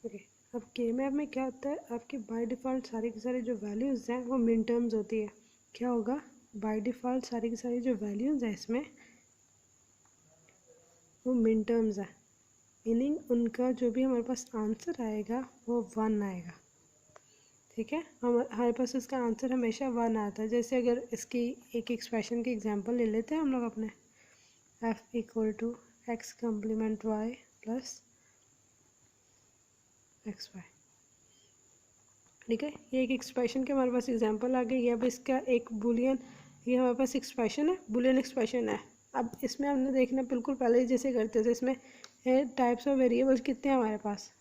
Okay, अब के map में क्या होता है, आपके बाय डिफ़ॉल्ट सारी की सारी जो वैल्यूज़ हैं वो मिन टर्म्स होती है। क्या होगा, बाय डिफ़ॉल्ट सारी की सारी जो वैल्यूज़ हैं इसमें वो मिन टर्म्स है, मीनिंग उनका जो भी हमारे पास आंसर आएगा वो 1 आएगा। ठीक है, हमारे पास इसका आंसर हमेशा 1 आता है। जैसे अगर इसकी एक एक्सप्रेशन की एग्जांपल ले लेते हैं हम लोग अपने, f equal to X complement Y plus X Y. ठीक है, ये एक एक्सप्रेशन के हमारे पास एग्जांपल आ गई। अब इसका एक बुलियन, ये हमारे पास एक्सप्रेशन है, बुलियन एक्सप्रेशन है। अब इसमें हमने देखना बिल्कुल पहले ही जैसे करते थे, इसमें टाइप्स ऑफ वेरिएबल्स कितने हैं हमारे पास,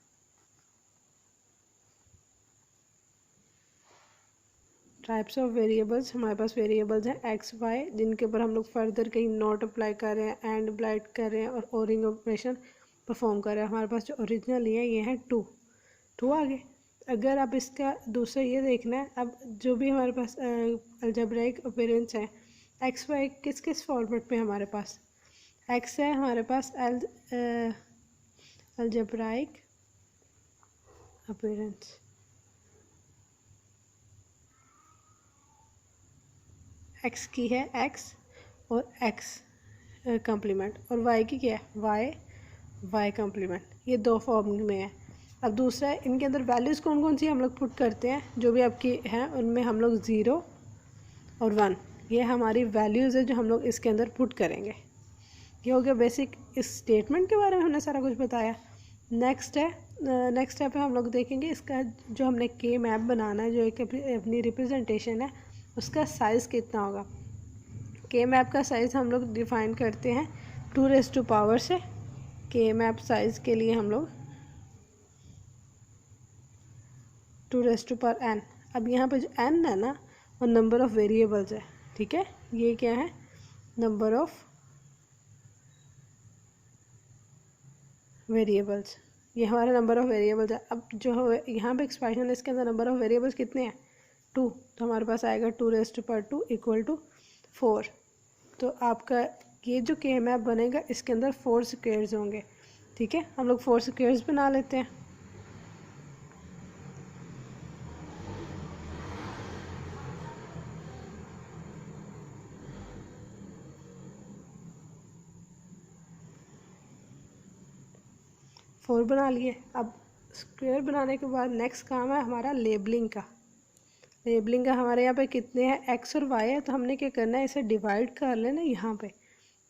टाइप्स ऑफ वेरिएबल्स हमारे पास वेरिएबल्स हैं एक्स वाई, जिनके ऊपर हम लोग फर्दर कहीं नॉट अप्लाई कर रहे हैं, एंड अप्लाई कर रहे हैं और ओरिंग ऑपरेशन परफॉर्म कर रहे हैं। हमारे पास जो ओरिजिनल ये है टू आगे। अगर आप इसका दूसरा ये देखना है, अब जो भी हमारे पास अलजेब्राइक अपीयरेंस है एक्स वाई किस किस फॉर्मेट में हमारे पास, एक्स है हमारे पास अलजेब्राइक अपीयरेंस, एक्स की है एक्स और एक्स कम्प्लीमेंट, और वाई की क्या है वाई कम्प्लीमेंट, ये दो फॉर्म में है। अब दूसरा है, इनके अंदर वैल्यूज़ कौन कौन सी हम लोग पुट करते हैं, जो भी आपकी हैं उनमें हम लोग 0 और 1, ये हमारी वैल्यूज़ है जो हम लोग इसके अंदर पुट करेंगे। ये हो गया बेसिक, इस स्टेटमेंट के बारे में हमने सारा कुछ बताया। नेक्स्ट स्टेप है हम लोग देखेंगे इसका जो हमने के मैप बनाना है, जो एक अपनी रिप्रेजेंटेशन है उसका साइज़ कितना होगा। के मैप का साइज़ हम लोग डिफ़ाइन करते हैं 2⁻⁴ से। के मैप साइज़ के लिए हम लोग 2⁻n। अब यहाँ पे जो n है ना वो नंबर ऑफ़ वेरिएबल्स है। ठीक है, ये क्या है, नंबर ऑफ़ वेरिएबल्स, ये हमारा नंबर ऑफ़ वेरिएबल्स है। अब जो यहाँ पे एक्सप्रेशन है इसके अंदर नंबर ऑफ़ वेरिएबल्स कितने हैं 2, तो हमारे पास आएगा 2⁻² इक्वल टू 4। तो आपका ये जो के मैप बनेगा इसके अंदर 4 स्क्वेयर्स होंगे। ठीक है, हम लोग 4 स्क्वेयर्स बना लेते हैं। फोर बना लिए। अब स्क्वायर बनाने के बाद नेक्स्ट काम है हमारा लेबलिंग का। लेबलिंग का हमारे यहाँ पे कितने हैं, एक्स और वाई है, तो हमने क्या करना है इसे डिवाइड कर लेना यहाँ पे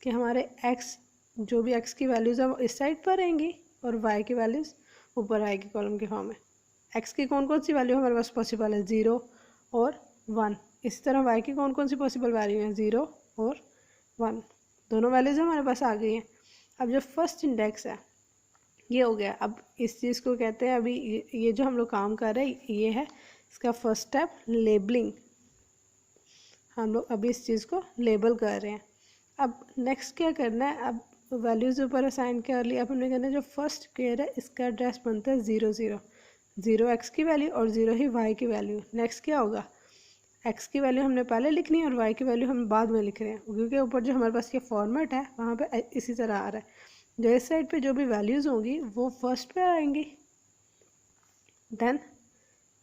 कि हमारे एक्स, जो भी एक्स की वैल्यूज़ है वो इस साइड पर रहेंगी और वाई की वैल्यूज़ ऊपर आएगी कॉलम के फॉर्म में। एक्स की कौन कौन सी वैल्यू हमारे पास पॉसिबल है 0 और 1, इसी तरह वाई की कौन कौन सी पॉसिबल वैल्यू है 0 और 1, दोनों वैल्यूज़ हमारे पास आ गई हैं। अब जो फर्स्ट इंडेक्स है ये हो गया। अब इस चीज़ को कहते हैं, अभी ये जो हम लोग काम कर रहे हैं ये है इसका फर्स्ट स्टेप लेबलिंग। हम लोग अभी इस चीज़ को लेबल कर रहे हैं। अब नेक्स्ट क्या करना है, अब वैल्यूज़ ऊपर असाइन कर लिया, अब हमने करना है जो फर्स्ट स्क्वायर है इसका एड्रेस बनता है 0 0, 0 एक्स की वैल्यू और 0 ही वाई की वैल्यू। नेक्स्ट क्या होगा, एक्स की वैल्यू हमने पहले लिखनी है और वाई की वैल्यू हम बाद में लिख रहे हैं, क्योंकि ऊपर जो हमारे पास ये फॉर्मेट है वहाँ पे इसी तरह आ रहा है। जो इस साइड पे जो भी वैल्यूज़ होंगी वो फर्स्ट पे आएंगी, देन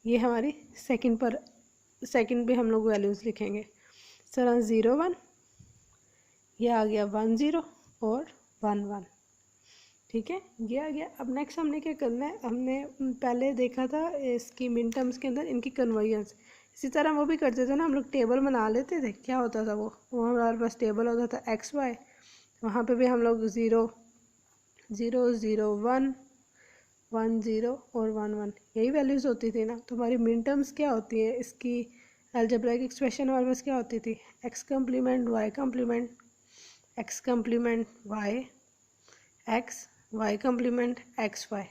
ये हमारी सेकंड पे हम लोग वैल्यूज़ लिखेंगे। इस तरह 0 1, ये आ गया 1 0 और 1 1। ठीक है, ये आ गया। अब नेक्स्ट हमने क्या करना है, हमने पहले देखा था इसकी मिन टर्म्स के अंदर इनकी कन्वर्जन्स, इसी तरह वो भी करते थे ना, हम लोग टेबल बना लेते थे। क्या होता था वो हमारे पास टेबल होता था एक्स वाई, वहाँ पे भी हम लोग 0 0 0 1 1 0 और 1 1 यही वैल्यूज़ होती थी ना। तो हमारी मिन टर्म्स क्या होती है, इसकी अलजेब्राइक एक्सप्रेशन हमारे पास क्या होती थी, X complement Y complement, X complement Y X, Y complement X Y,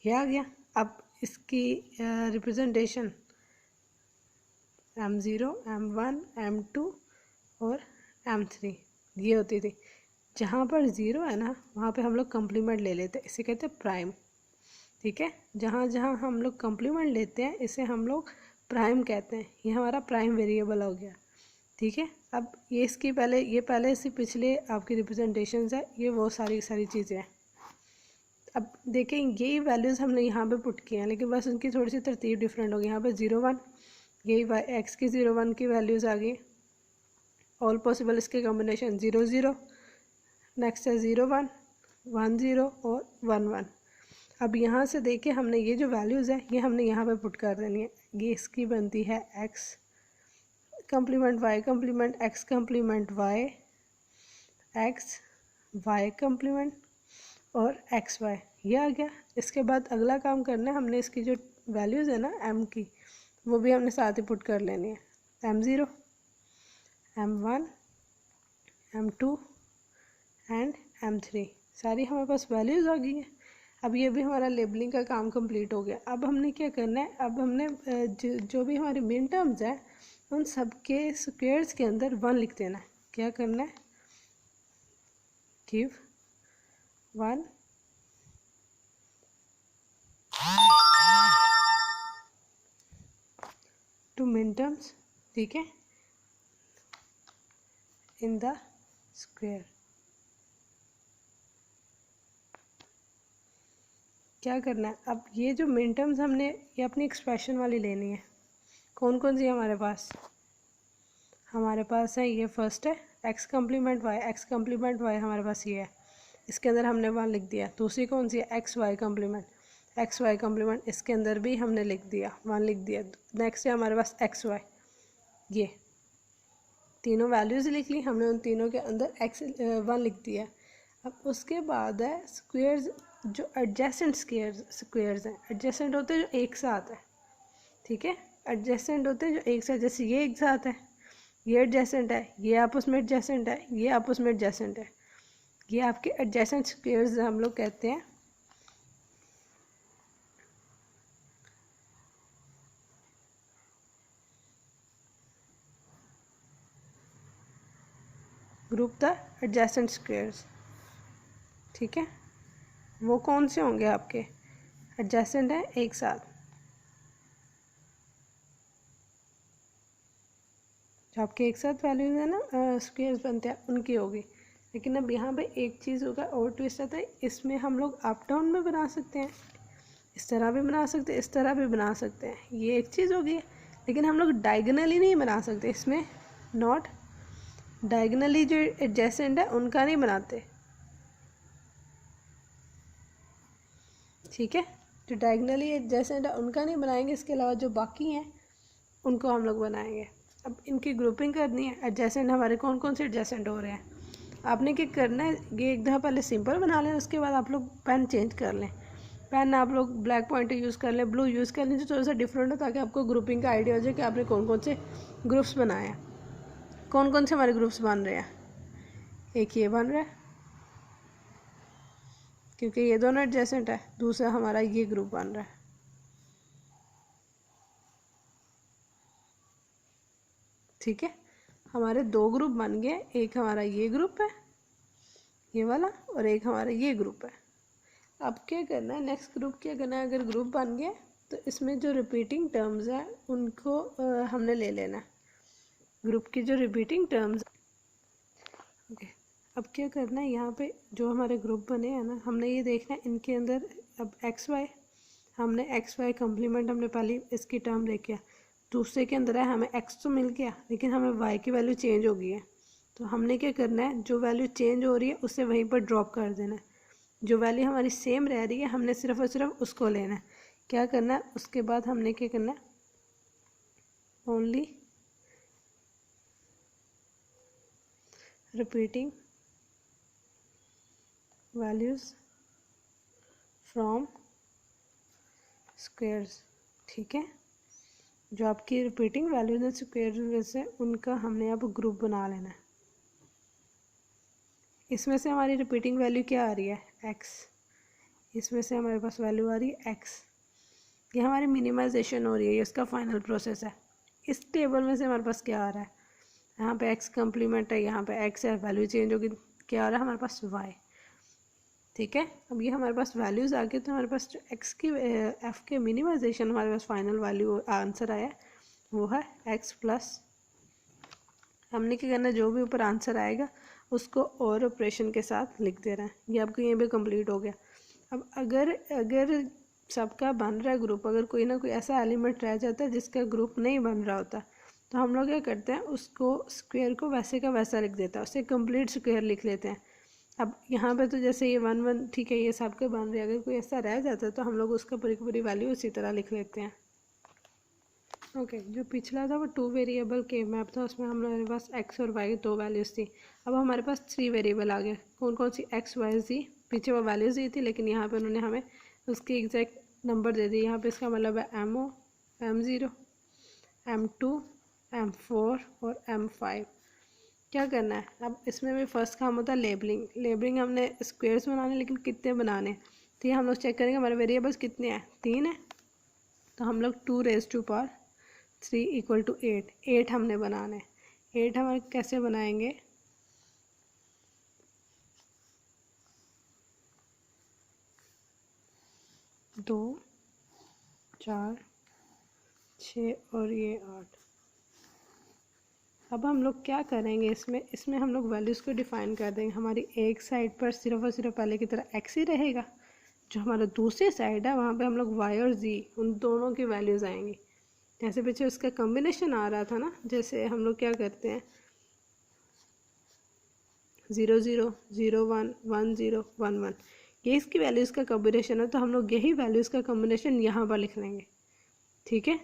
ये आ गया। अब इसकी रिप्रेजेंटेशन m0 m1 m2 और m3 ये होती थी। जहाँ पर 0 है ना वहाँ पे हम लोग कम्प्लीमेंट ले लेते हैं, इसे कहते हैं प्राइम। ठीक है, जहाँ जहाँ हम लोग कम्प्लीमेंट लेते हैं इसे हम लोग प्राइम कहते हैं, ये हमारा प्राइम वेरिएबल हो गया। ठीक है, अब ये इसकी पहले से पिछले आपकी रिप्रेजेंटेशंस है, ये वो सारी चीज़ें हैं। अब देखें यही वैल्यूज़ हमने यहाँ पे पुट किए हैं, लेकिन बस उनकी थोड़ी सी तरतीब डिफरेंट होगी। यहाँ पे 0 1, यही एक्स की 0 1 की वैल्यूज़ आ गई। ऑल पॉसिबल इसके कॉम्बिनेशन 0 0, नेक्स्ट है 0 1 1 0 और 1 1। अब यहाँ से देखिए हमने ये जो वैल्यूज़ है ये हमने यहाँ पे पुट कर देनी है। ये इसकी बनती है x complement y complement x complement y, x y complement और एक्स वाई, ये आ गया। इसके बाद अगला काम करना है, हमने इसकी जो वैल्यूज़ है ना m की, वो भी हमने साथ ही पुट कर लेनी है। m0, m1, m2 and m3, सारी हमारे पास वैल्यूज़ आ गई हैं। अब ये भी हमारा लेबलिंग का काम कंप्लीट हो गया। अब हमने क्या करना है, अब हमने जो भी हमारे मेन टर्म्स हैं उन सब के स्क्वायर्स के अंदर 1 लिख देना है। क्या करना है, गिव 1 टू मेन टर्म्स, ठीक है, इन द स्क्वायर। क्या करना है, अब ये जो मिन टर्म्स हमने ये अपनी एक्सप्रेशन वाली लेनी है। कौन कौन सी है हमारे पास, हमारे पास है ये फर्स्ट है X complement Y, X complement Y हमारे पास ये है, इसके अंदर हमने 1 लिख दिया। दूसरी कौन सी है, X Y complement, X Y complement, इसके अंदर भी हमने लिख दिया 1 लिख दिया। नेक्स्ट है हमारे पास एक्स वाई, ये तीनों वैल्यूज़ लिख ली हमने, उन तीनों के अंदर एक्स 1 लिख दिया। अब उसके बाद है स्क्वेयर्स, जो एडजेसेंट स्क्वेयर्स हैं, एडजेसेंट होते हैं जो एक साथ है, ठीक है, एडजेसेंट होते हैं जो एक साथ, जैसे ये एक साथ है, ये एडजेसेंट है, ये आपस में एडजेसेंट है, ये आपस में एडजेसेंट है, ये आपके एडजेसेंट स्क्वेयर्स हम लोग कहते हैं। ग्रुप द एडजेसेंट स्क्वेयर्स, ठीक है, वो कौन से होंगे आपके एडजेसेंट है एक साथ, जो आपके एक साथ वैल्यूज है ना स्क्वेयर्स बनते हैं उनकी होगी। लेकिन अब यहाँ पे एक चीज़ होगा और ट्विस्ट आता है, इसमें हम लोग अप डाउन में बना सकते हैं, इस तरह भी बना सकते हैं, इस तरह भी बना सकते हैं, ये एक चीज़ होगी। लेकिन हम लोग डायगनली नहीं बना सकते, इसमें नॉट डायगनली जो एडजेसेंट है उनका नहीं बनाते, ठीक है, जो डायगनली एडजेसेंट है उनका नहीं बनाएंगे, इसके अलावा जो बाकी हैं उनको हम लोग बनाएंगे। अब इनकी ग्रुपिंग करनी है, एडजेसेंट हमारे कौन कौन से एडजेसेंट हो रहे हैं। आपने क्या करना है, ये एक दफ़ा पहले सिंपल बना लें, उसके बाद आप लोग पेन चेंज कर लें, पेन आप लोग ब्लैक पॉइंटर यूज़ कर लें, ब्लू यूज़ कर लें, जो थोड़ा सा डिफरेंट हो, ताकि आपको ग्रुपिंग का आइडिया हो जाए कि आपने कौन कौन से ग्रुप्स बनाए हैं, कौन कौन से हमारे ग्रुप्स बन रहे हैं। एक ये बन रहा है क्योंकि ये दोनों एडजेसेंट है, दूसरा हमारा ये ग्रुप बन रहा है, ठीक है, हमारे 2 ग्रुप बन गए, एक हमारा ये ग्रुप है ये वाला और एक हमारा ये ग्रुप है। अब क्या करना है, नेक्स्ट ग्रुप क्या करना है, अगर ग्रुप बन गया तो इसमें जो रिपीटिंग टर्म्स हैं उनको हमने ले लेना है, ग्रुप की जो रिपीटिंग टर्म्स, ओके। अब क्या करना है, यहाँ पे जो हमारे ग्रुप बने हैं ना, हमने ये देखना है इनके अंदर, अब एक्स वाई, हमने एक्स वाई कम्प्लीमेंट हमने पहले इसकी टर्म लेके आया, दूसरे के अंदर है हमें एक्स तो मिल गया लेकिन हमें वाई की वैल्यू चेंज हो गई है, तो हमने क्या करना है, जो वैल्यू चेंज हो रही है उसे वहीं पर ड्रॉप कर देना है, जो वैल्यू हमारी सेम रह रही है हमने सिर्फ और सिर्फ उसको लेना है। क्या करना है, उसके बाद हमने क्या करना है, only repeating values from squares, ठीक है, जो आपकी रिपीटिंग वैल्यूज हैं स्क्वेयर में से उनका हमने अब ग्रुप बना लेना है। इसमें से हमारी रिपीटिंग वैल्यू क्या आ रही है, एक्स, इसमें से हमारे पास वैल्यू आ रही है एक्स, ये हमारी मिनिमाइजेशन हो रही है, ये उसका फाइनल प्रोसेस है। इस टेबल में से हमारे पास क्या आ रहा है, यहाँ पे एक्स कम्प्लीमेंट है, यहाँ पे एक्स है, वैल्यू चेंज होगी, क्या आ रहा है हमारे पास वाई, ठीक है। अब ये हमारे पास वैल्यूज़ आ गए, तो हमारे पास जो एक्स की एफ के मिनिमाइजेशन हमारे पास फाइनल वैल्यू आंसर आया वो है एक्स प्लस, हमने क्या करना है, जो भी ऊपर आंसर आएगा उसको और ऑपरेशन के साथ लिख दे रहे हैं। ये आपको ये भी कंप्लीट हो गया। अब अगर सबका बन रहा है ग्रुप, अगर कोई ना कोई ऐसा एलिमेंट रह जाता है जिसका ग्रुप नहीं बन रहा होता, तो हम लोग क्या करते हैं, उसको स्क्वायर को वैसे का वैसा लिख देता है, उसे कंप्लीट स्क्वायर लिख लेते हैं। अब यहाँ पे तो जैसे ये 1 1 ठीक है, ये सबके बन रहे हैं, अगर कोई ऐसा रह जाता है तो हम लोग उसका पूरी की पूरी वैल्यू उसी तरह लिख लेते हैं। ओके जो पिछला था वो 2 वेरिएबल के मैप था, उसमें हमारे पास एक्स और वाई 2 वैल्यूज़ थी। अब हमारे पास 3 वेरिएबल आ गए, कौन कौन सी, एक्स वाई जी। पीछे वो वैल्यूज़ दी थी लेकिन यहाँ पे उन्होंने हमें उसकी एग्जैक्ट नंबर दे दी। यहाँ पे इसका मतलब है M0, M0, M2, M4 और M5। क्या करना है, अब इसमें भी फर्स्ट काम होता है लेबलिंग। लेबलिंग हमने स्क्वेयर्स बनाने, लेकिन कितने बनाने, तो ये हम लोग चेक करेंगे हमारे वेरिएबल्स कितने हैं, 3 है। तो हम लोग 2⁻³ इक्वल टू 8, 8 हमने बनाना है। 8 हम कैसे बनाएंगे, दो, 4, 6 और ये 8। अब हम लोग क्या करेंगे, इसमें हम लोग वैल्यूज़ को डिफ़ाइन कर देंगे। हमारी एक साइड पर सिर्फ और सिर्फ पहले की तरह एक्स ही रहेगा, जो हमारा दूसरी साइड है वहाँ पे हम लोग वाई और जी उन दोनों की वैल्यूज़ आएंगी। जैसे पीछे उसका कॉम्बिनेशन आ रहा था ना, जैसे हम लोग क्या करते हैं 0 0 0 1 1 0 1 1, ये इसकी वैल्यूज़ का कॉम्बिनेशन है, तो हम लोग यही वैल्यूज़ का कॉम्बिनेशन यहाँ पर लिख लेंगे। ठीक है,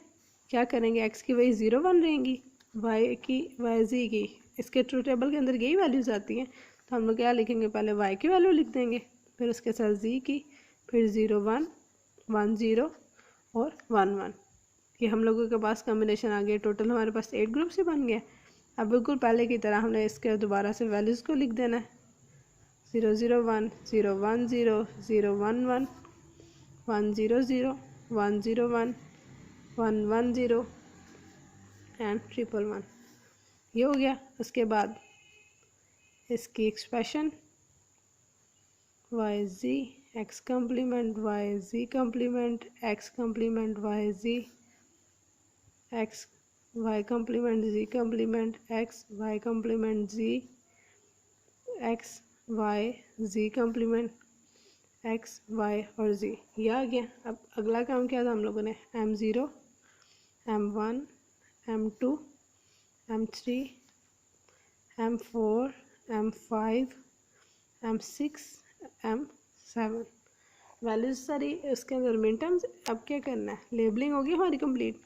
क्या करेंगे, एक्स की वही 0 1 रहेंगी, वाई की वाई जी की, इसके ट्रू टेबल के अंदर यही वैल्यूज़ आती हैं, तो हम लोग क्या लिखेंगे, पहले वाई की वैल्यू लिख देंगे, फिर उसके साथ जी की, फिर 0 1 1 0 और 1 1। ये हम लोगों के पास कॉम्बिनेशन आ गया। टोटल हमारे पास 8 ग्रुप से बन गया। अब बिल्कुल पहले की तरह हमने इसके दोबारा से वैल्यूज़ को लिख देना है, 0 0 1 0 1 0 0 1 1 1 0 0 1 0 1 1 1 0 एंड 1 ये हो गया। उसके बाद इसकी एक्सप्रेशन वाई जी x complement Y G complement X complement Y जी x Y complement G complement X Y complement जी x Y G complement X Y और जी, ये आ गया। अब अगला काम क्या था हम लोगों ने, M0 M1 M2 M3 M4 M5 M6 M7 values सारी उसके अंदर मिन टर्म्स। अब क्या करना है, लेबलिंग होगी हमारी कंप्लीट।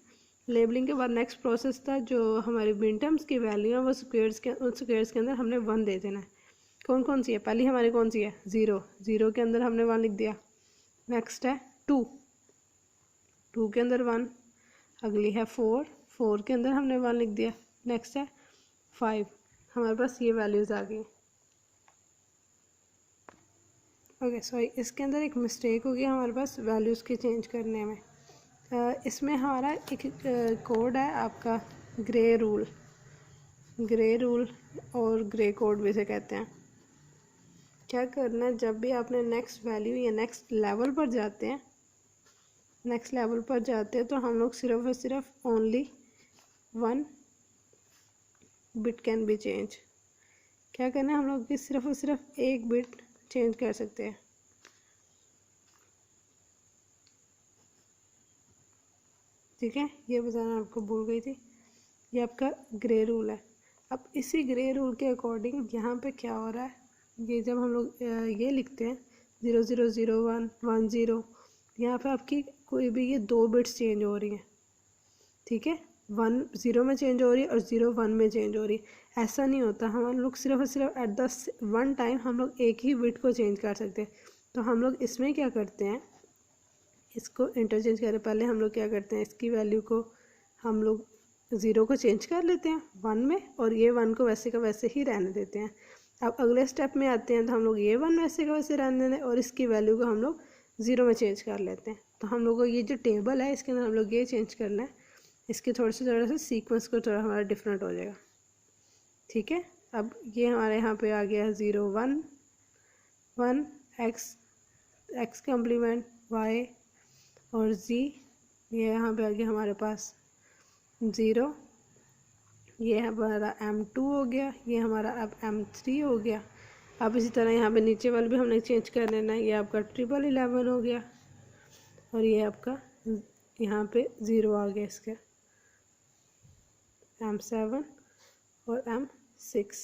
लेबलिंग के बाद नेक्स्ट प्रोसेस था, जो हमारी मिन टर्म्स की वैल्यू है वो स्क्वेयर्स के, उन स्क्वेयर्स के अंदर हमने 1 दे देना है। कौन कौन सी है, पहली हमारी कौन सी है, 0, 0 के अंदर हमने 1 लिख दिया। नेक्स्ट है 2, 2 के अंदर 1। अगली है 4, 4 के अंदर हमने 1 लिख दिया। नेक्स्ट है 5, हमारे पास ये वैल्यूज़ आ गई। ओके सॉरी, इसके अंदर एक मिस्टेक हो गई हमारे पास वैल्यूज़ के चेंज करने में। इसमें हमारा एक कोड है आपका, ग्रे रूल, ग्रे रूल और ग्रे कोड भी से कहते हैं। क्या करना है, जब भी आपने नेक्स्ट वैल्यू या नेक्स्ट लेवल पर जाते हैं, नेक्स्ट लेवल पर जाते हैं तो हम लोग सिर्फ और सिर्फ only 1 bit can be change. क्या करना है, हम लोग की सिर्फ और सिर्फ 1 बिट चेंज कर सकते हैं। ठीक है, ये बताना आपको भूल गई थी। ये आपका ग्रे रूल है। अब इसी ग्रे रूल के अकॉर्डिंग यहाँ पे क्या हो रहा है, ये जब हम लोग ये लिखते हैं 0 0 0 1 1 0, यहाँ पे आपकी कोई भी ये 2 बिट्स चेंज हो रही हैं। ठीक है, 1 0 में चेंज हो रही है और 0 1 में चेंज हो रही है। ऐसा नहीं होता, हम लोग सिर्फ और सिर्फ एट द 1 टाइम हम लोग एक ही बिट को चेंज कर सकते हैं। तो हम लोग इसमें क्या करते हैं, इसको इंटरचेंज करें, पहले हम लोग क्या करते हैं, इसकी वैल्यू को हम लोग 0 को चेंज कर लेते हैं 1 में, और ये 1 को वैसे का वैसे ही रहने देते हैं। अब अगले स्टेप में आते हैं तो हम लोग ये 1 वैसे का वैसे रहने दें और इसकी वैल्यू को हम लोग 0 में चेंज कर लेते हैं। तो हम लोग को ये जो टेबल है इसके अंदर हम लोग ये चेंज करना है, इसके थोड़ा सा सीक्वेंस को थोड़ा हमारा डिफरेंट हो जाएगा। ठीक है, अब ये हमारे यहाँ पे आ गया 0 1 1 एक्स कम्प्लीमेंट वाई और जी, ये यहाँ पे आ गया हमारे पास 0, ये हमारा M2 हो गया, ये हमारा अब M3 हो गया, अब इसी तरह यहाँ पे नीचे वाले भी हमने चेंज कर लेना है। ये आपका 1111 हो गया और ये आपका यहाँ पे 0 आ गया इसके, M7 और M6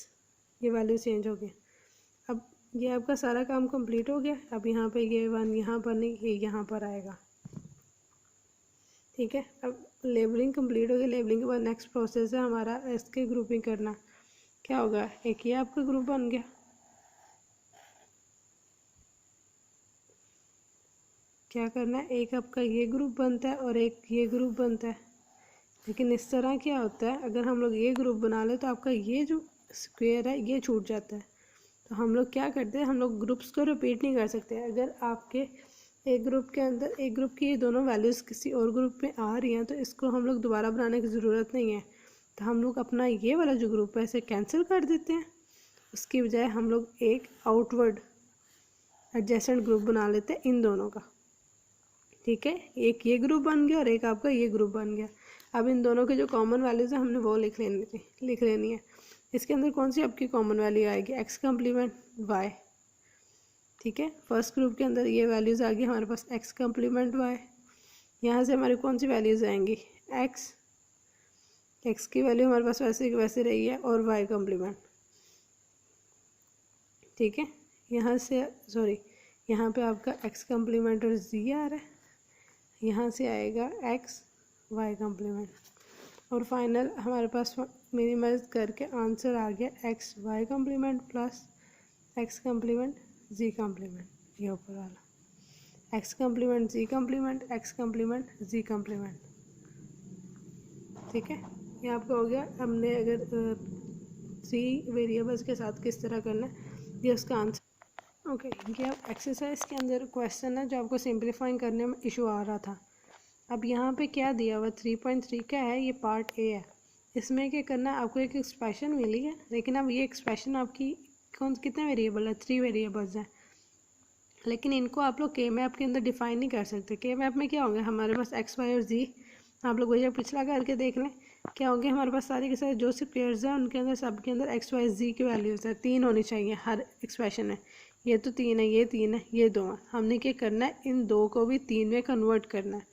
ये वैल्यू चेंज हो गई। अब ये आपका सारा काम कंप्लीट हो गया। अब यहाँ पे ये 1 यहाँ पर नहीं, ये यहाँ पर आएगा। ठीक है, अब लेबलिंग कंप्लीट हो गई। लेबलिंग के बाद नेक्स्ट प्रोसेस है हमारा इसके ग्रुपिंग करना। क्या होगा, एक ये आपका ग्रुप बन गया, क्या करना है, एक आपका ये ग्रुप बनता है और एक ये ग्रुप बनता है। लेकिन इस तरह क्या होता है, अगर हम लोग ये ग्रुप बना ले तो आपका ये जो स्क्वायर है ये छूट जाता है। तो हम लोग क्या करते हैं, हम लोग ग्रुप्स को रिपीट नहीं कर सकते। अगर आपके एक ग्रुप के अंदर एक ग्रुप की ये दोनों वैल्यूज़ किसी और ग्रुप में आ रही हैं तो इसको हम लोग दोबारा बनाने की ज़रूरत नहीं है। तो हम लोग अपना ये वाला जो ग्रुप है इसे कैंसिल कर देते हैं। उसकी बजाय हम लोग एक आउटवर्ड एडजेसेंट ग्रुप बना लेते हैं इन दोनों का। ठीक है, एक ये ग्रुप बन गया और एक आपका ये ग्रुप बन गया। अब इन दोनों के जो कॉमन वैल्यूज़ है हमने वो लिख लेनी है। इसके अंदर कौन सी आपकी कॉमन वैल्यू आएगी, x कम्प्लीमेंट y। ठीक है, फर्स्ट ग्रुप के अंदर ये वैल्यूज़ आ गई हमारे पास x कम्प्लीमेंट y। यहाँ से हमारी कौन सी वैल्यूज़ आएंगी, x की वैल्यू हमारे पास वैसे रही है और y कम्प्लीमेंट। ठीक है, यहाँ से सॉरी यहाँ पे आपका x कम्प्लीमेंट और z आ रहा है, यहाँ से आएगा x y कम्प्लीमेंट और फाइनल हमारे पास मिनिमाइज करके आंसर आ गया x y complement plus x complement z complement. ये ऊपर वाला x complement z complement x complement z complement. ठीक है, ये आपका हो गया। हमने अगर c वेरिएबल्स के साथ किस तरह करना है ये उसका आंसर। ओके, ये अब एक्सरसाइज के अंदर क्वेश्चन है जो आपको सिंप्लीफाइंग करने में इशू आ रहा था। अब यहाँ पे क्या दिया हुआ 3.3 का है, ये पार्ट ए है। इसमें क्या करना है, आपको एक एक्सप्रेशन मिली है लेकिन अब ये एक्सप्रेशन आपकी कितने वेरिएबल है, 3 वेरिएबल्स हैं। लेकिन इनको आप लोग के मैप के अंदर डिफाइन नहीं कर सकते। के मैप में क्या होंगे, हमारे पास एक्स वाई और जी। आप लोग वही पिछला करके देख लें, क्या होंगे हमारे पास सारे के सारे जो स्क्वेयर्स हैं उनके अंदर सब के अंदर एक्स वाई जी की वैल्यूज़ है। 3 होनी चाहिए हर एक्सप्रेशन में। ये तो 3 है, ये 3 है, ये 2 है। हमने क्या करना है, इन 2 को भी 3 में कन्वर्ट करना है।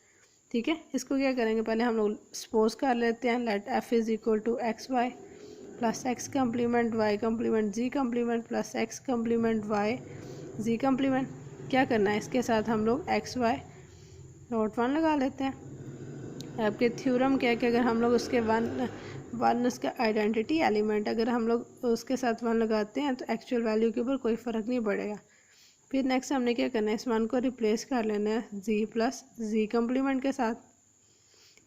ठीक है, इसको क्या करेंगे, पहले हम लोग सपोज कर लेते हैं let F is equal to X Y plus X complement Y complement G complement plus X complement Y G complement. क्या करना है, इसके साथ हम लोग एक्स वाई डॉट 1 लगा लेते हैं। आपके थ्योरम क्या है कि अगर हम लोग उसके वन उसका आइडेंटिटी एलिमेंट अगर हम लोग उसके साथ 1 लगाते हैं तो एक्चुअल वैल्यू के ऊपर कोई फ़र्क नहीं पड़ेगा। फिर नेक्स्ट हमने क्या करना है, इस 1 को रिप्लेस कर लेना है जी प्लस जी कम्प्लीमेंट के साथ।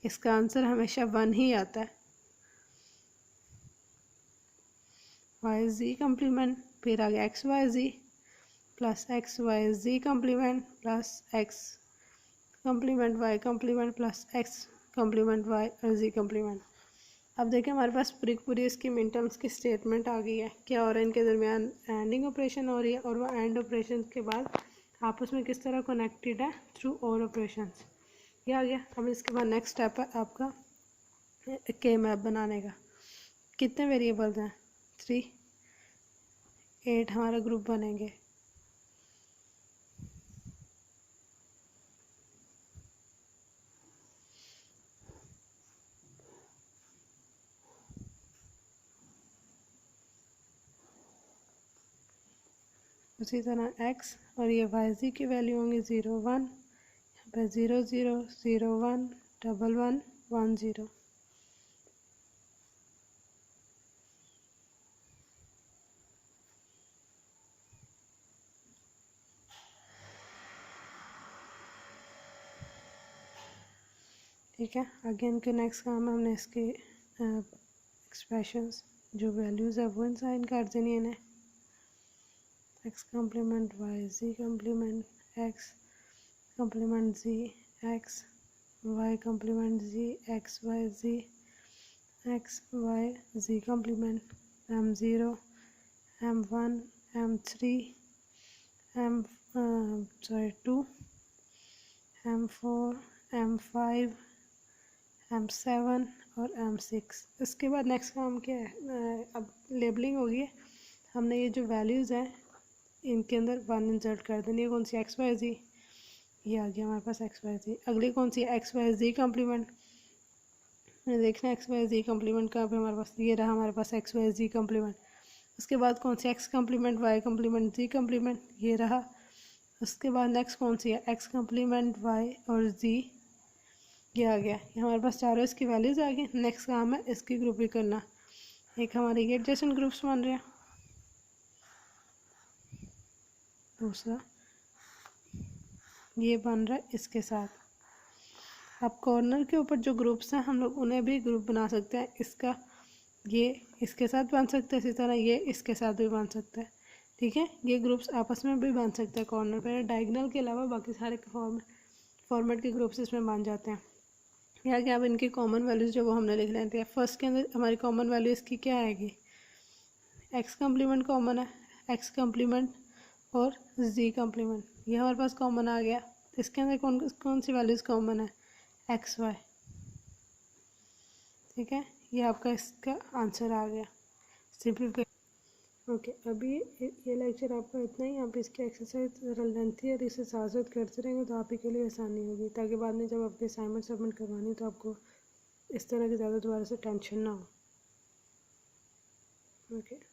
इसका आंसर हमेशा 1 ही आता है, वाई जी कम्प्लीमेंट। फिर आ गया X Y G plus X Y G complement plus X complement Y complement plus X complement Y और जी कम्प्लीमेंट। अब देखिए हमारे पास पूरी इसकी मिनटर्म्स की स्टेटमेंट आ गई है। क्या हो रहा है, इनके दरमियान एंडिंग ऑपरेशन हो रही है और वह एंड ऑपरेशन के बाद आपस में किस तरह कनेक्टेड है थ्रू और ऑपरेशंस। ये आ गया। अब इसके बाद नेक्स्ट स्टेप है आपका के मैप बनाने का। कितने वेरिएबल्स हैं, 3, 8 हमारा ग्रुप बनेंगे। उसी तरह x और ये वाई जी की वैल्यू होंगी 0 1, यहाँ पर 0 0 0 1 1 1 1 0। ठीक है, अगेन के नेक्स्ट काम हमने इसके एक्सप्रेशंस जो वैल्यूज़ है वो साइन कर देनी है। X complement Y G complement X complement जी एक्स वाई कम्प्लीमेंट जी एक्स वाई जी x Y G complement M0 M1 M3 2 M4 M5 M7 और M6। इसके बाद नेक्स्ट काम क्या है, अब लेबलिंग होगी। हमने ये जो वैल्यूज़ हैं इनके अंदर 1 इंसर्ट कर देनी है। कौन सी एक्स वाई जी, ये आ गया हमारे पास एक्स वाई जी। अगली कौन सी एक्स वाई जी कम्प्लीमेंट, देखना एक्स वाई जी कम्प्लीमेंट कहाँ पे हमारे पास, ये रहा हमारे पास एक्स वाई जी कम्प्लीमेंट। उसके बाद कौन सी x complement Y complement G complement, ये रहा। उसके बाद नेक्स्ट कौन सी है एक्स कम्प्लीमेंट वाई और जी, ये आ गया। ये हमारे पास चारों इसकी वैल्यूज़ आ गई। नेक्स्ट काम है इसकी ग्रुपिंग करना। एक हमारे ये एडजेसेंट ग्रुप्स बन रहे हैं, दूसरा ये बन रहा है इसके साथ। अब कॉर्नर के ऊपर जो ग्रुप्स हैं हम लोग उन्हें भी ग्रुप बना सकते हैं। इसका ये इसके साथ बन सकता है, इसी तरह ये इसके साथ भी बन सकता है। ठीक है, ये ग्रुप्स आपस में भी बन सकते हैं कॉर्नर पर। डायगोनल के अलावा बाकी सारे फॉर्मेट के ग्रुप्स इसमें बन जाते हैं। यहाँ क्या अब इनकी कॉमन वैल्यूज़ जो वो हमने लिख लेते हैं। फर्स्ट के अंदर हमारी कॉमन वैल्यू इसकी क्या आएगी, एक्स कम्प्लीमेंट कॉमन है, एक्स कम्प्लीमेंट और जी कम्प्लीमेंट, ये हमारे पास कॉमन आ गया। इसके अंदर कौन कौन सी वैल्यूज़ कॉमन है, एक्स वाई। ठीक है, ये आपका इसका आंसर आ गया सिंपलीफिकेशन। ओके, अभी ये लेक्चर आपका इतना ही। आप इसकी एक्सरसाइज ज़रा लेंथी है, इसे साथ साथ करते रहेंगे तो आप ही के लिए आसानी होगी, ताकि बाद में जब आपकी असाइनमेंट सबमिट करवानी तो आपको इस तरह की ज़्यादा दोबारा से टेंशन ना हो। ओके।